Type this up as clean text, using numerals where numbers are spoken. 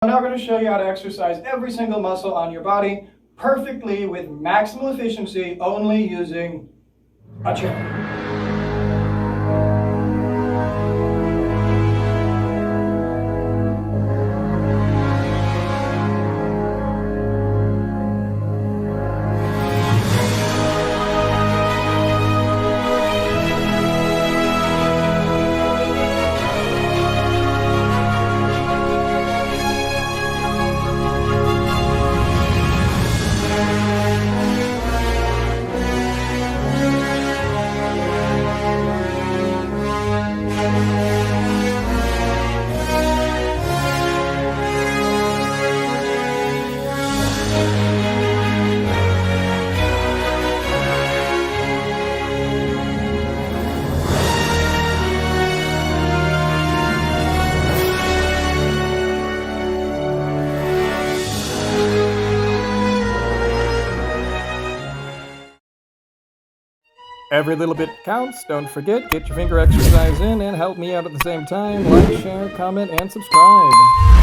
I'm now going to show you how to exercise every single muscle on your body perfectly with maximal efficiency, only using a chair. Every little bit counts. Don't forget, get your finger exercise in and help me out at the same time. Like, share, comment, and subscribe.